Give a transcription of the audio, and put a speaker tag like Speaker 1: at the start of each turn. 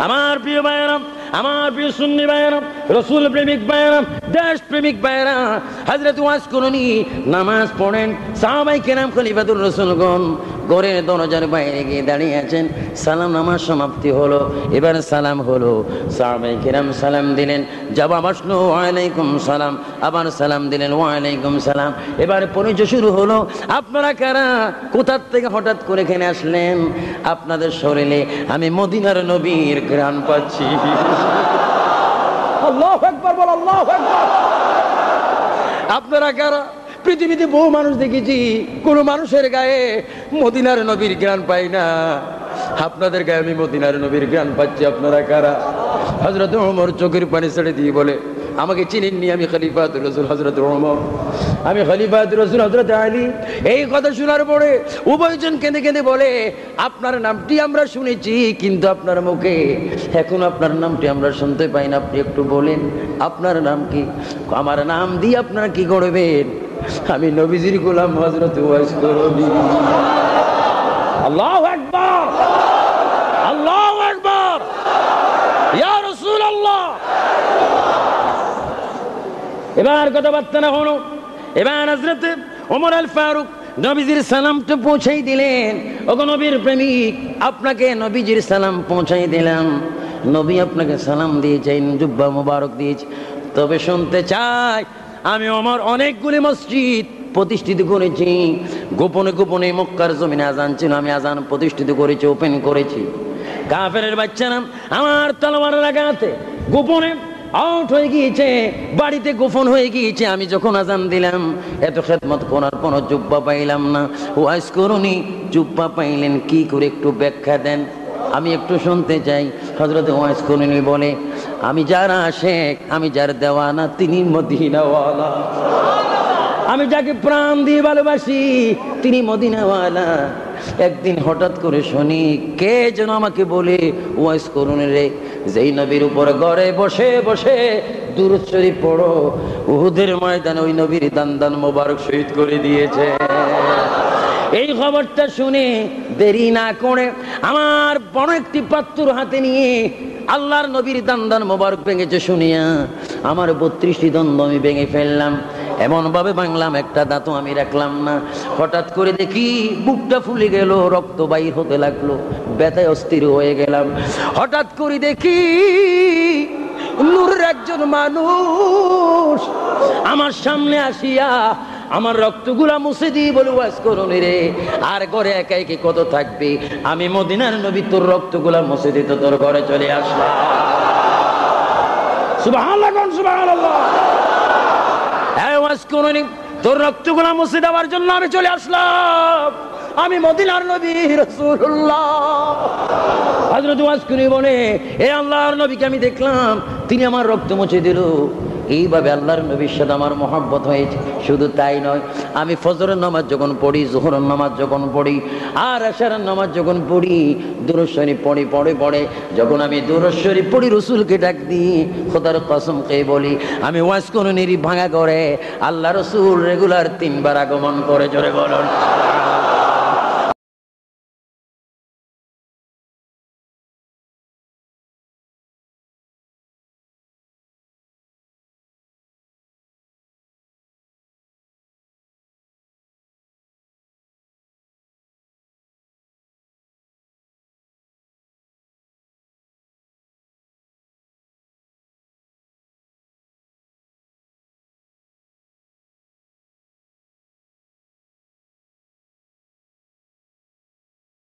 Speaker 1: আমার প্রিয় ভাইয়েরা, আমার প্রিয় সুন্নি ভাইয়েরা, রসুল প্রেমিক ভাইয়েরা, দেশ প্রেমিক ভাইয়েরা, হযরত ওয়াজ করুনি, নামাজ পড়েন। সাহাবায়ে কেরাম খলিফাতুর রাসূলগণ ঘরের দরজার বাইরে গিয়ে দাঁড়িয়ে আছেন। সালাম নামাজ সমাপ্তি হলো, এবার সালাম হলো। সাহাবায়ে কেরাম সালাম দিলেন, জবাব আসলো ওয়ালাইকুম সালাম, আবার সালাম দিলেন ওয়ালাইকুম সালাম। এবার পরিচয় শুরু হলো, আপনারা কারা, কোথা থেকে হঠাৎ করে এখানে আসলেন? আপনাদের শরীরে আমি মদিনার নবীর ঘ্রাণ পাচ্ছি। আল্লাহু আকবার বল, আল্লাহু আকবার। আপনারা কারা? পৃথিবীতে বহু মানুষ দেখেছি, কোন মানুষের গায়ে মদিনার নবীর ঘ্রাণ পাই না, আপনাদের গায়ে আমি মদিনার নবীর ঘ্রাণ পাচ্ছি। আপনারা কারা? হযরত ওমর চোখের পানি ছেড়ে দিয়ে বলে, আমাকে চিনেননি, আমি খলিফাতুর রাসূল হযরত ওমর, আমি খলিফাতুর রাসূল হযরত আলী। এই কথা শোনার পরে উভয়জন কেঁদে কেঁদে বলে, আপনার নামটি আমরা শুনেছি, কিন্তু আপনার মুখে এখন আপনার নামটি আমরা শুনতে পাই না, আপনি একটু বলেন আপনার নাম কি? আমার নাম দিয়ে আপনারা কি করবেন? আমি নবীজির গোলাম হযরত ওয়াইস করবি। আল্লাহু আকবার, আল্লাহু আকবার, ইয়া রাসূলুল্লাহ। এবার কথাবার্তা না হলো, এবার হযরত ওমর আল ফারুক নবীজির সালামটা পৌঁছাই দিলেন। ওগো নবীর প্রেমিক, আপনাকে নবীজির সালাম পৌঁছাই দিলাম। নবী আপনাকে সালাম দিয়েছেন, জুব্বা মুবারক দিয়েছে। তবে শুনতে চাই, আমি ওমর অনেকগুলি মসজিদ প্রতিষ্ঠিত করেছি, গোপনে গোপনে মক্কার জমিনে আজান ছিল, আমি আজান প্রতিষ্ঠিত করেছি, ওপেন করেছি। কাফেরের বাচ্চারা আমার তলোয়ারের আঘাতে গোপনে আউট হয়ে গিয়েছে, বাড়িতে গোপন হয়ে গিয়েছে। আমি যখন আজান দিলাম, এত খেদমত করার পর জুব্বা পাইলাম না। ওয়াজ করুনি, জুব্বা পাইলেন কি করে, একটু ব্যাখ্যা দেন, আমি একটু শুনতে চাই। হযরত ওয়াজ করুনি বলে, আমি যার আশেক, আমি যার দেওয়ানা, তিনি মদিনাওয়ালা। আমি যাকে প্রাণ দিয়ে ভালোবাসি, তিনি মদিনাওয়ালা। একদিন হঠাৎ করে শুনি, কে যেন আমাকে বলে, ওয়াজ করুন রে, যেই নবীর উপর ঘরে বসে বসে দুরূদ শরীফ পড়ো, উহুদের ময়দানে ওই নবীর দান মোবারক শহীদ করে দিয়েছে। এই খবরটা শুনে দেরি না করে আমার বড় একটি পাত্র হাতে নিয়ে, আল্লাহর নবীর দান মোবারক ভেঙেছে শুনিয়া আমার 32টি দন্ত আমি ভেঙে ফেললাম। এমন ভাবে ভাঙলাম, একটা দাঁতও আমি রাখলাম না। হঠাৎ করে দেখি বুকটা ফুলে গেল, রক্ত বাইর হতে লাগলো, ব্যথায় অস্থির হয়ে গেলাম। হঠাৎ করে দেখি নূরের একজন মানুষ আমার সামনে আসিয়া আমার রক্তগুলা মুছে দিয়ে বলে, ওয়াজ করুন রে, আর ঘরে একা একা কত থাকবে, আমি মদিনার নবী তোর রক্তগুলা মুছে দিতে তোর ঘরে চলে আসলাম। সুবহানাল্লাহ, সুবহানাল্লাহ। হ্যাঁ, ওয়াজ করুন, তোর রক্তগুলা মুছে দেওয়ার জন্য আমি চলে আসলাম, আমি মদিনার নবী রাসূলুল্লাহ। হযরত ওয়াজ করে বলে, এ আল্লাহর নবীকে আমি দেখলাম, তিনি আমার রক্ত মুছে দিল। এইভাবে আল্লাহর নবীর সাথে আমার মহব্বত হয়েছে। শুধু তাই নয়, আমি ফজরের নামাজ যখন পড়ি, যোহরের নামাজ যখন পড়ি, আর আশারের নামাজ যখন পড়ি, দুরূদ শরীফ পড়ি, পড়ে যখন আমি দুরূদ শরীফ পড়ি, রাসূলকে ডাক দিই, খোদার কসম খেয়ে বলি, আমি ওয়াজ করুনি ভাঙা করে আল্লাহ রাসূল রেগুলার 3 বার আগমন করে। জোরে বলুন।